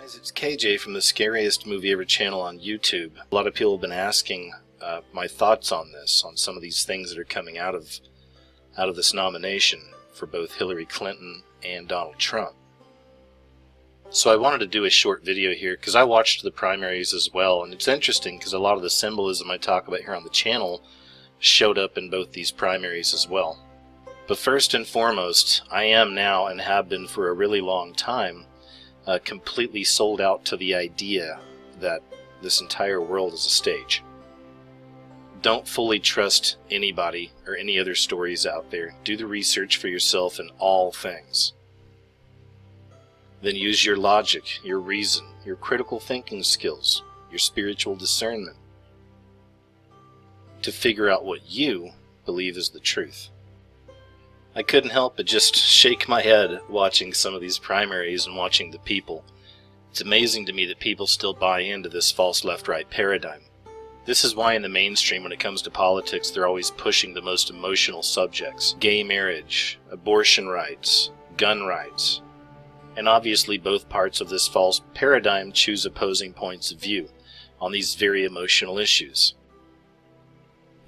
Guys, it's KJ from the Scariest Movie Ever channel on YouTube. A lot of people have been asking my thoughts on this, on some of these things that are coming out of this nomination for both Hillary Clinton and Donald Trump. So I wanted to do a short video here because I watched the primaries as well, and it's interesting because a lot of the symbolism I talk about here on the channel showed up in both these primaries as well. But first and foremost, I am now, and have been for a really long time, completely sold out to the idea that this entire world is a stage. Don't fully trust anybody or any other stories out there. Do the research for yourself in all things. Then use your logic, your reason, your critical thinking skills, your spiritual discernment to figure out what you believe is the truth. I couldn't help but just shake my head watching some of these primaries and watching the people. It's amazing to me that people still buy into this false left-right paradigm. This is why in the mainstream, when it comes to politics, they're always pushing the most emotional subjects. Gay marriage, abortion rights, gun rights. And obviously both parts of this false paradigm choose opposing points of view on these very emotional issues.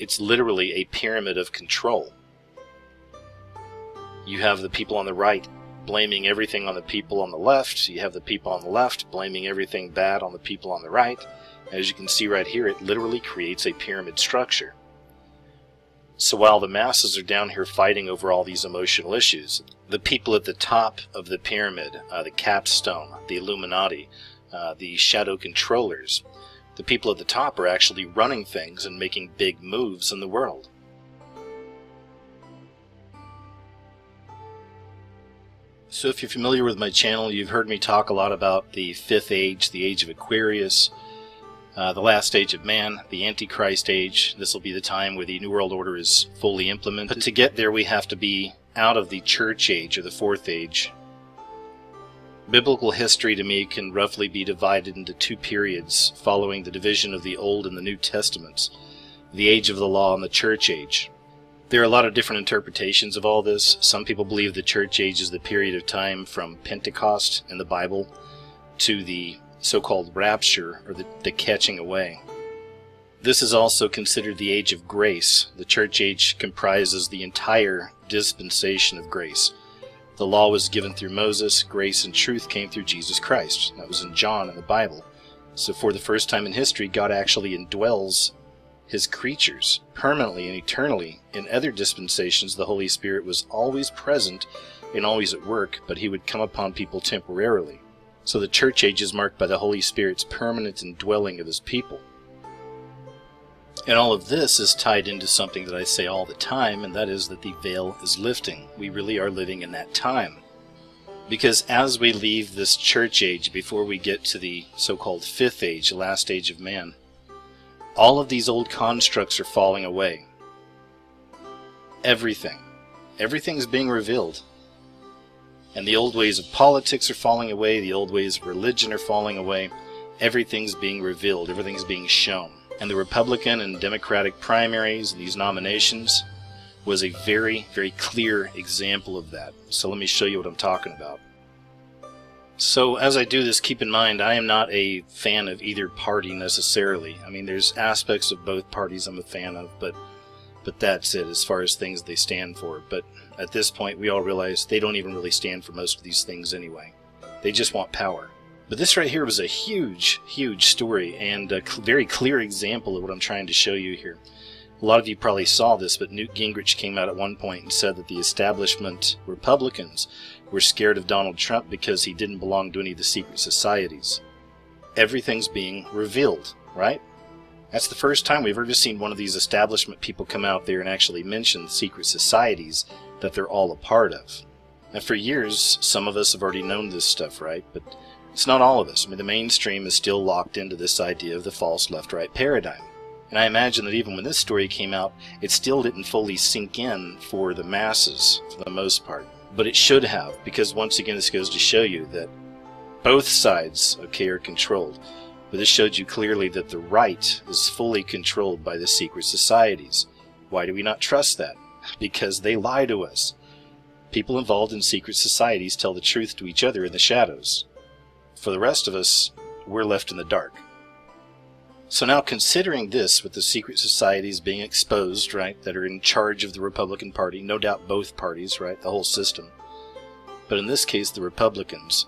It's literally a pyramid of control. You have the people on the right blaming everything on the people on the left. You have the people on the left blaming everything bad on the people on the right. As you can see right here, it literally creates a pyramid structure. So while the masses are down here fighting over all these emotional issues, the people at the top of the pyramid, the capstone, the Illuminati, the shadow controllers, the people at the top are actually running things and making big moves in the world. So if you're familiar with my channel, you've heard me talk a lot about the fifth age, the age of Aquarius, the last age of man, the Antichrist age. This will be the time where the New World Order is fully implemented. But to get there, we have to be out of the church age, or the fourth age. Biblical history to me can roughly be divided into two periods following the division of the Old and the New Testaments, the age of the law and the church age. There are a lot of different interpretations of all this. Some people believe the church age is the period of time from Pentecost in the Bible to the so-called rapture, or the catching away. This is also considered the age of grace. The church age comprises the entire dispensation of grace. The law was given through Moses, grace and truth came through Jesus Christ. That was in John in the Bible. So for the first time in history, God actually indwells His creatures permanently and eternally. In other dispensations, the Holy Spirit was always present and always at work, but He would come upon people temporarily. So the church age is marked by the Holy Spirit's permanent indwelling of His people. And all of this is tied into something that I say all the time, and that is that the veil is lifting. We really are living in that time. Because as we leave this church age, before we get to the so-called fifth age, the last age of man, all of these old constructs are falling away. Everything's being revealed. And the old ways of politics are falling away, the old ways of religion are falling away. Everything's being revealed, everything's being shown. And the Republican and Democratic primaries, these nominations, was a very, very clear example of that. So let me show you what I'm talking about. So as I do this, keep in mind, I am not a fan of either party necessarily. I mean, there's aspects of both parties I'm a fan of, but that's it as far as things they stand for. But at this point, we all realize they don't even really stand for most of these things anyway. They just want power. But this right here was a huge, huge story, and a very clear example of what I'm trying to show you here. A lot of you probably saw this, but Newt Gingrich came out at one point and said that the establishment Republicans were scared of Donald Trump because he didn't belong to any of the secret societies. Everything's being revealed, right? That's the first time we've ever seen one of these establishment people come out there and actually mention the secret societies that they're all a part of. And for years, some of us have already known this stuff, right? But it's not all of us. I mean, the mainstream is still locked into this idea of the false left-right paradigm. And I imagine that even when this story came out, it still didn't fully sink in for the masses, for the most part. But it should have, because once again, this goes to show you that both sides, okay, are controlled. But this showed you clearly that the right is fully controlled by the secret societies. Why do we not trust that? Because they lie to us. People involved in secret societies tell the truth to each other in the shadows. for the rest of us, we're left in the dark. So now, considering this, with the secret societies being exposed, right, that are in charge of the Republican Party, no doubt both parties, right, the whole system, but in this case the Republicans.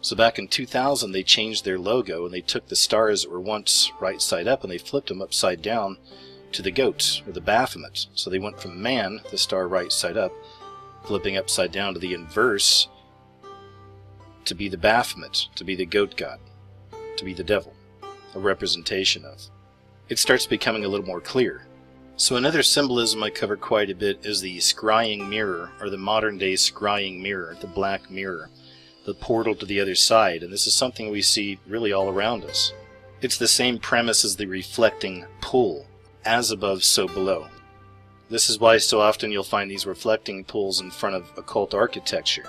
So back in 2000 they changed their logo and they took the stars that were once right side up and they flipped them upside down to the goat, or the Baphomet. So they went from man, the star right side up, flipping upside down to the inverse, to be the Baphomet, to be the goat god, to be the devil, a representation of. It starts becoming a little more clear. So another symbolism I cover quite a bit is the scrying mirror, or the modern day scrying mirror, the black mirror, the portal to the other side, and this is something we see really all around us. It's the same premise as the reflecting pool, as above, so below. This is why so often you'll find these reflecting pools in front of occult architecture,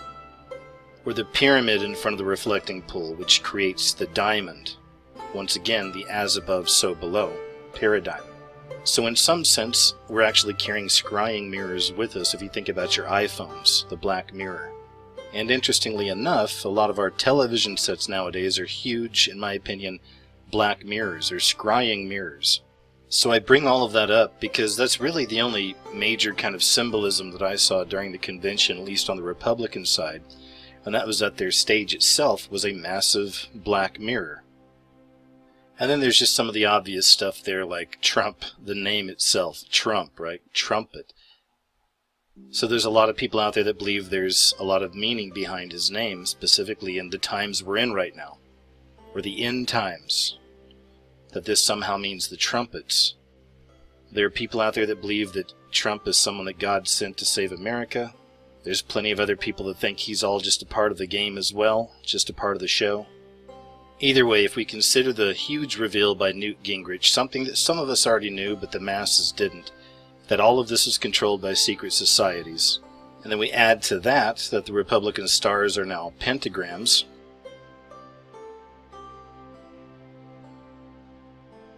or the pyramid in front of the reflecting pool, which creates the diamond. Once again, the as above, so below paradigm. So in some sense, we're actually carrying scrying mirrors with us if you think about your iPhones, the black mirror. And interestingly enough, a lot of our television sets nowadays are huge, in my opinion, black mirrors, or scrying mirrors. So I bring all of that up because that's really the only major kind of symbolism that I saw during the convention, at least on the Republican side, and that was that their stage itself was a massive black mirror. And then there's just some of the obvious stuff there, like Trump, the name itself, Trump, right? Trumpet. So there's a lot of people out there that believe there's a lot of meaning behind his name, specifically in the times we're in right now, or the end times, that this somehow means the trumpets. There are people out there that believe that Trump is someone that God sent to save America. There's plenty of other people that think he's all just a part of the game as well, just a part of the show. Either way, if we consider the huge reveal by Newt Gingrich, something that some of us already knew but the masses didn't, that all of this is controlled by secret societies, and then we add to that the Republican stars are now pentagrams,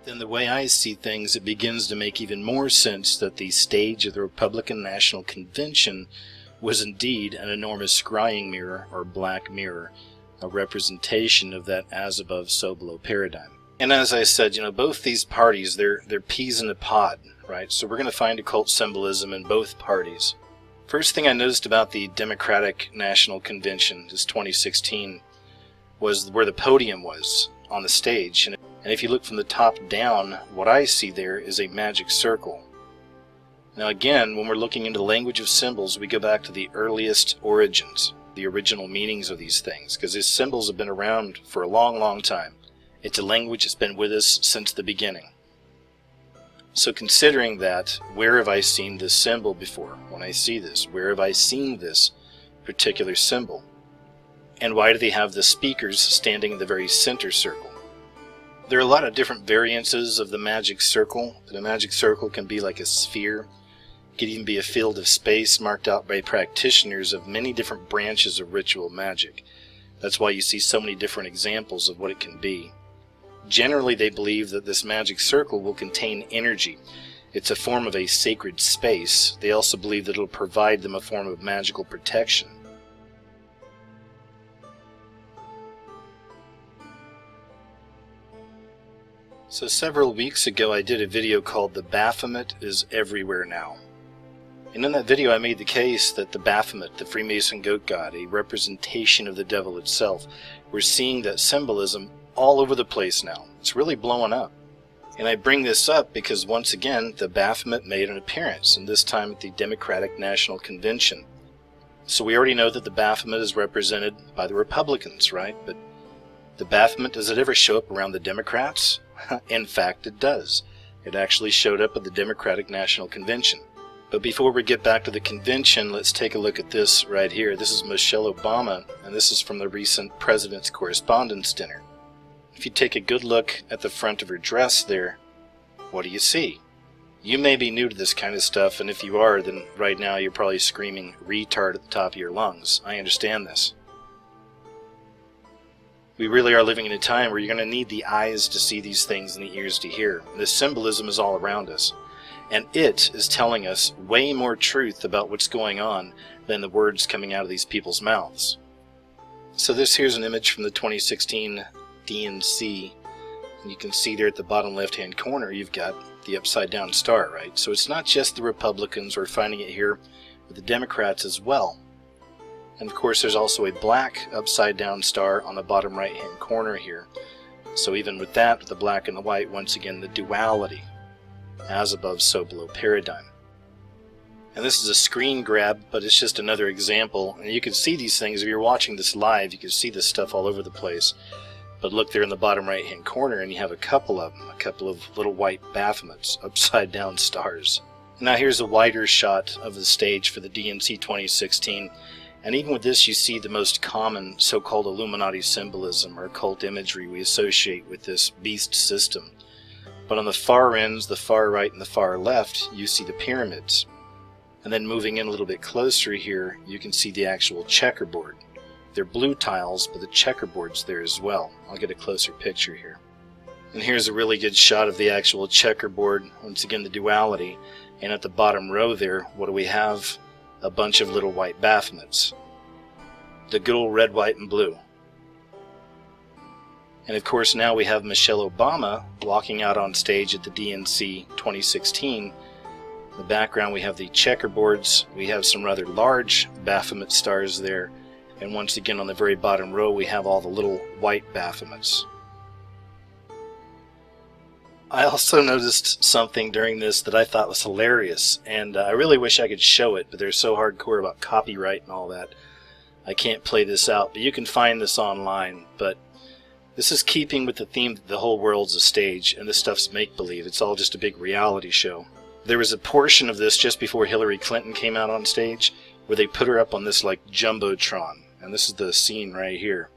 then the way I see things, it begins to make even more sense that the stage of the Republican National Convention was indeed an enormous scrying mirror, or black mirror, a representation of that as above, so below paradigm. And as I said, both these parties, they're peas in a pod, right? So we're going to find occult symbolism in both parties. First thing I noticed about the Democratic National Convention, this 2016, was where the podium was on the stage. And if you look from the top down, what I see there is a magic circle. Now again, when we're looking into the language of symbols, we go back to the earliest origins, the original meanings of these things, because these symbols have been around for a long, long time. It's a language that's been with us since the beginning. So considering that, where have I seen this symbol before? When I see this, where have I seen this particular symbol? And why do they have the speakers standing in the very center circle? There are a lot of different variances of the magic circle. The magic circle can be like a sphere. It can even be a field of space marked out by practitioners of many different branches of ritual magic. That's why you see so many different examples of what it can be. Generally, they believe that this magic circle will contain energy. It's a form of a sacred space. They also believe that it'll provide them a form of magical protection. So several weeks ago I did a video called "The Baphomet is Everywhere Now." And in that video I made the case that the Baphomet, the Freemason goat god, a representation of the devil itself, we're seeing that symbolism all over the place now. It's really blowing up. And I bring this up because once again the Baphomet made an appearance, and this time at the Democratic National Convention. So we already know that the Baphomet is represented by the Republicans, right? But the Baphomet, does it ever show up around the Democrats? In fact, it does. It actually showed up at the Democratic National Convention. But before we get back to the convention, let's take a look at this right here. This is Michelle Obama, and this is from the recent President's Correspondence Dinner. If you take a good look at the front of her dress there, what do you see? You may be new to this kind of stuff, and if you are, then right now you're probably screaming retard at the top of your lungs. I understand this. We really are living in a time where you're going to need the eyes to see these things and the ears to hear. This symbolism is all around us. And it is telling us way more truth about what's going on than the words coming out of these people's mouths. So this here's an image from the 2016 DNC. And you can see there at the bottom left-hand corner, you've got the upside-down star, right? So it's not just the Republicans. We're finding it here with the Democrats as well. And of course, there's also a black upside-down star on the bottom right-hand corner here. So even with that, with the black and the white, once again, the duality. As above, so below paradigm. And this is a screen grab, but it's just another example. And you can see these things. If you're watching this live, you can see this stuff all over the place. But look there in the bottom right-hand corner, and you have a couple of them. A couple of little white Baphomets, upside-down stars. Now here's a wider shot of the stage for the DNC 2016. And even with this, you see the most common so-called Illuminati symbolism or occult imagery we associate with this beast system. But on the far ends, the far right and the far left, you see the pyramids. And then moving in a little bit closer here, you can see the actual checkerboard. They're blue tiles, but the checkerboard's there as well. I'll get a closer picture here. And here's a really good shot of the actual checkerboard. Once again, the duality. And at the bottom row there, what do we have? A bunch of little white Baphomets. The good old red, white, and blue. And of course now we have Michelle Obama walking out on stage at the DNC 2016. In the background we have the checkerboards. We have some rather large Baphomet stars there. And once again on the very bottom row we have all the little white Baphomets. I also noticed something during this that I thought was hilarious, and I really wish I could show it, but they're so hardcore about copyright and all that. I can't play this out, but you can find this online. But this is keeping with the theme that the whole world's a stage, and this stuff's make-believe. It's all just a big reality show. There was a portion of this just before Hillary Clinton came out on stage, where they put her up on this like jumbotron, and this is the scene right here.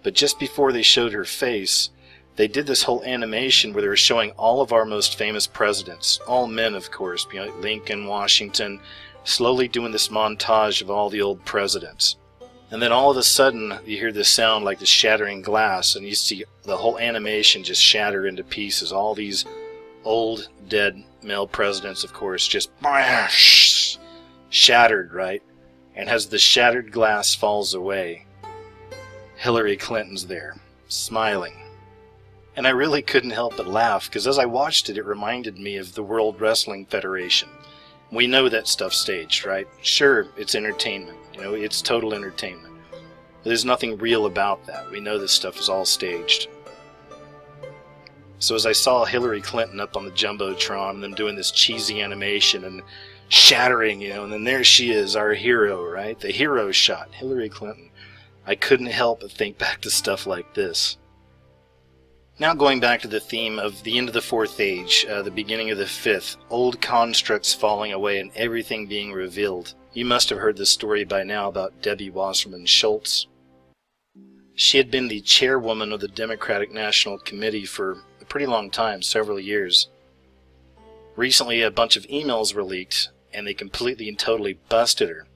But just before they showed her face, they did this whole animation where they were showing all of our most famous presidents, all men of course, you know, Lincoln, Washington, slowly doing this montage of all the old presidents. And then all of a sudden you hear this sound like the shattering glass, and you see the whole animation just shatter into pieces. All these old dead male presidents, of course, just shattered, right? And as the shattered glass falls away, Hillary Clinton's there, smiling. And I really couldn't help but laugh, because as I watched it, it reminded me of the World Wrestling Federation. We know that stuff's staged, right? Sure, it's entertainment. You know, it's total entertainment. But there's nothing real about that. We know this stuff is all staged. So as I saw Hillary Clinton up on the jumbotron, and them doing this cheesy animation and shattering, you know, and then there she is, our hero, right? The hero shot, Hillary Clinton. I couldn't help but think back to stuff like this. Now going back to the theme of the end of the Fourth Age, the beginning of the Fifth, old constructs falling away and everything being revealed. You must have heard this story by now about Debbie Wasserman Schultz. She had been the chairwoman of the Democratic National Committee for a pretty long time, several years. Recently a bunch of emails were leaked, and they completely and totally busted her.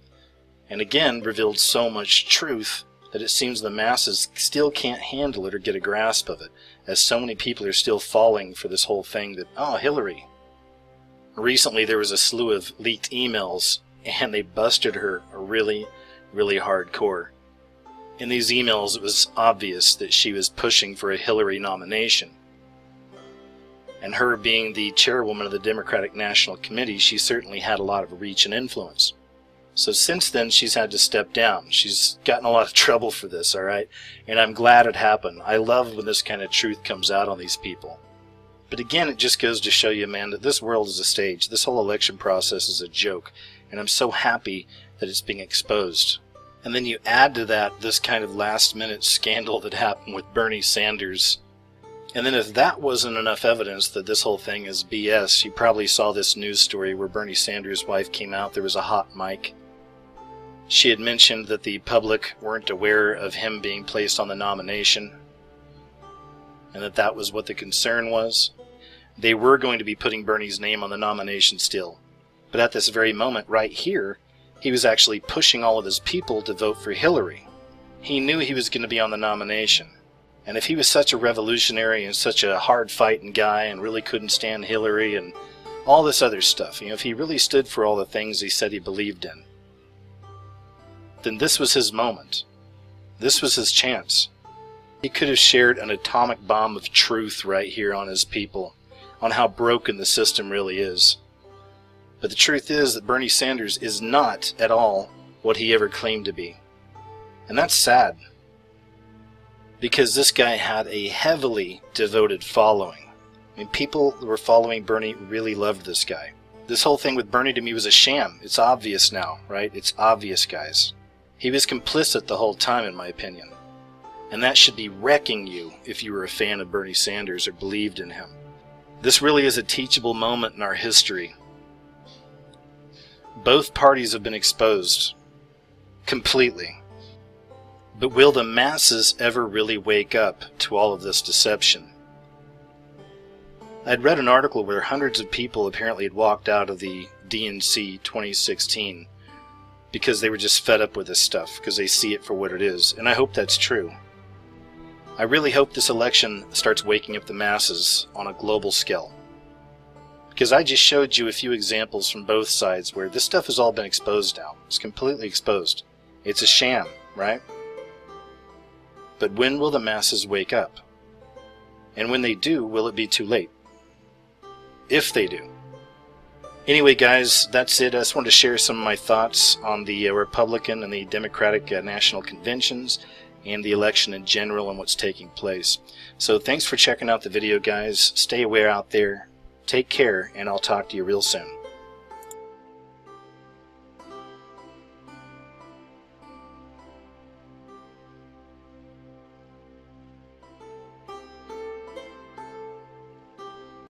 And again revealed so much truth that it seems the masses still can't handle it or get a grasp of it, as so many people are still falling for this whole thing that, oh, Hillary. Recently there was a slew of leaked emails, and they busted her really, really hardcore. In these emails it was obvious that she was pushing for a Hillary nomination. And her being the chairwoman of the Democratic National Committee, she certainly had a lot of reach and influence. So since then, she's had to step down. She's gotten a lot of trouble for this, alright? And I'm glad it happened. I love when this kind of truth comes out on these people. But again, it just goes to show you, man, that this world is a stage. This whole election process is a joke. And I'm so happy that it's being exposed. And then you add to that this kind of last-minute scandal that happened with Bernie Sanders. And then if that wasn't enough evidence that this whole thing is BS, you probably saw this news story where Bernie Sanders' wife came out. There was a hot mic. She had mentioned that the public weren't aware of him being placed on the nomination, and that was what the concern was. They were going to be putting Bernie's name on the nomination still, but at this very moment right here, he was actually pushing all of his people to vote for Hillary. He knew he was going to be on the nomination, and if he was such a revolutionary and such a hard-fighting guy and really couldn't stand Hillary and all this other stuff, you know, if he really stood for all the things he said he believed in, then this was his moment. This was his chance. He could have shared an atomic bomb of truth right here on his people, on how broken the system really is. But the truth is that Bernie Sanders is not at all what he ever claimed to be. And that's sad, because this guy had a heavily devoted following. I mean, people who were following Bernie really loved this guy. This whole thing with Bernie to me was a sham. It's obvious now, right? It's obvious, guys. He was complicit the whole time, in my opinion. And that should be wrecking you if you were a fan of Bernie Sanders or believed in him. This really is a teachable moment in our history. Both parties have been exposed. Completely. But will the masses ever really wake up to all of this deception? I'd read an article where hundreds of people apparently had walked out of the DNC 2016 because they were just fed up with this stuff, because they see it for what it is, and I hope that's true. I really hope this election starts waking up the masses on a global scale. Because I just showed you a few examples from both sides where this stuff has all been exposed now. It's completely exposed. It's a sham, right? But when will the masses wake up? And when they do, will it be too late? If they do. Anyway, guys, that's it. I just wanted to share some of my thoughts on the Republican and the Democratic National Conventions and the election in general and what's taking place. So thanks for checking out the video, guys. Stay aware out there. Take care, and I'll talk to you real soon.